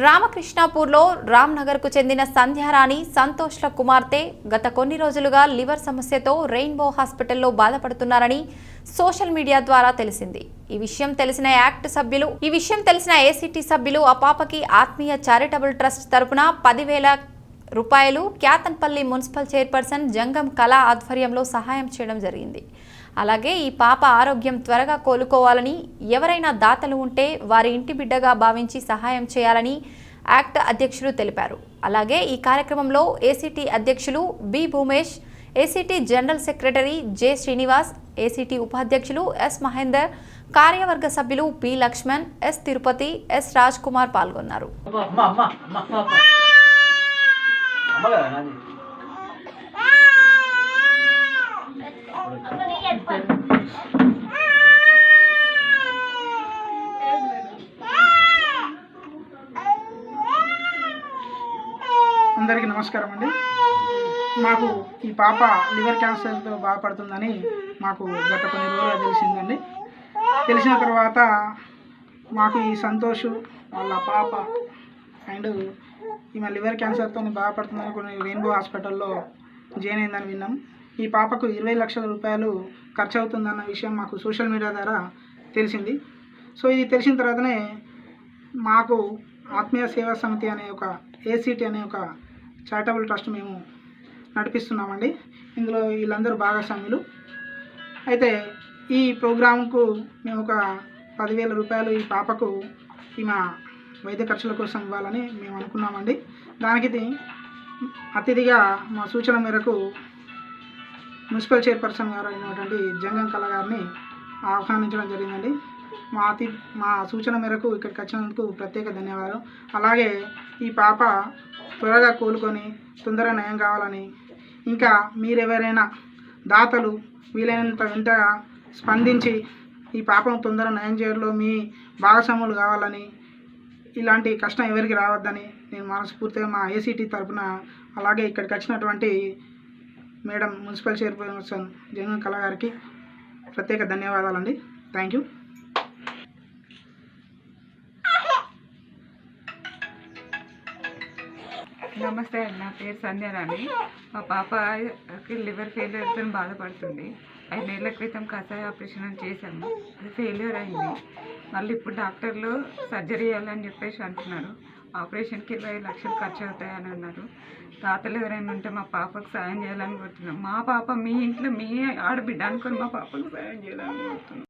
రామకృష్ణాపూర్లో రామ్నగర్కు చెందిన సంధ్యారాణి సంతోష్ల కుమార్తె గత కొన్ని రోజులుగా లివర్ సమస్యతో రెయిన్బో హాస్పిటల్లో బాధపడుతున్నారని సోషల్ మీడియా ద్వారా తెలిసింది. ఈ విషయం తెలిసిన ఏసీటీ సభ్యులు ఆ పాపకి ఆత్మీయ చారిటబుల్ ట్రస్ట్ తరపున 10,000 రూపాయలు క్యాతన్పల్లి మున్సిపల్ చైర్పర్సన్ జంగం కళా ఆధ్వర్యంలో సహాయం చేయడం జరిగింది. అలాగే ఈ పాప ఆరోగ్యం త్వరగా కోలుకోవాలని ఎవరైనా దాతలు ఉంటే వారి ఇంటి బిడ్డగా భావించి సహాయం చేయాలని యాక్ట్ అధ్యక్షులు తెలిపారు. అలాగే ఈ కార్యక్రమంలో ఏసీటీ అధ్యక్షులు B Bhoomesh, ACT general secretary J Srinivas, ACT ఉపాధ్యక్షులు ఎస్ మహేందర్, కార్యవర్గ సభ్యులు P Laxman, S Tirupati, S Raj Kumar పాల్గొన్నారు. అందరికీ నమస్కారం అండి. మాకు ఈ పాప లివర్ క్యాన్సర్తో బాధపడుతుందని మాకు గత కొన్ని రోజులుగా తెలిసిందండి. తెలిసిన తర్వాత మాకు ఈ సంతోష్ వాళ్ళ పాప అండ్ ఈమె లివర్ క్యాన్సర్తో బాధపడుతుందని కొన్ని రెయిన్బో హాస్పిటల్లో జాయిన్ అయిందని విన్నాం. ఈ పాపకు 20 లక్షల రూపాయలు ఖర్చు అవుతుందన్న విషయం మాకు సోషల్ మీడియా ద్వారా తెలిసింది. సో ఇది తెలిసిన తర్వాతనే మాకు ఆత్మీయ సేవా సమితి అనే ఒక ఏసీటీ అనే ఒక చారిటబుల్ ట్రస్ట్ మేము నడిపిస్తున్నామండి. ఇందులో వీళ్ళందరూ భాగస్వాములు. అయితే ఈ ప్రోగ్రాంకు మేము ఒక 10,000 రూపాయలు ఈ పాపకు ఈమె వైద్య ఖర్చుల కోసం ఇవ్వాలని మేము అనుకున్నామండి. దానికి అతిథిగా మా సూచన మేరకు మున్సిపల్ చైర్పర్సన్ గారు అయినటువంటి జంగం కళ గారిని ఆహ్వానించడం జరిగిందండి. మా సూచన మేరకు ఇక్కడికి వచ్చినందుకు ప్రత్యేక ధన్యవాదాలు. అలాగే ఈ పాప త్వరగా కోలుకొని తొందరగా నయం కావాలని, ఇంకా మీరెవరైనా దాతలు వీలైనంత వెంటగా స్పందించి ఈ పాపను తొందరగా నయం చేయడంలో మీ భాగస్వాములు కావాలని, ఇలాంటి కష్టం ఎవరికి రావద్దని నేను మనస్ఫూర్తిగా మా ఏసీటీ తరఫున, అలాగే ఇక్కడికి వచ్చినటువంటి మేడం మున్సిపల్ చైర్పర్సన్ జంగం కళ గారికి ప్రత్యేక ధన్యవాదాలండి. Thank you. నమస్తే అండి, నా పేరు సంధ్యారాణి. మా పాపకి లివర్ ఫెయిల్యూర్తో బాధపడుతుంది. 5 నెలల క్రితం కషాయ ఆపరేషన్ చేశాము, అది ఫెయిల్యూర్ అయింది. మళ్ళీ ఇప్పుడు డాక్టర్లు సర్జరీ చేయాలని చెప్పేసి అంటున్నారు. ఆపరేషన్కి 20 లక్షలు ఖర్చు అవుతాయని అన్నారు. తాతలు ఎవరైనా ఉంటే మా పాపకు సాయం చేయాలని కోరుతున్నాం. మా పాప మీ ఇంట్లో మీ ఆడబిడ్డ అనుకొని మా పాపకు సాయం చేయాలని కోరుతున్నాం.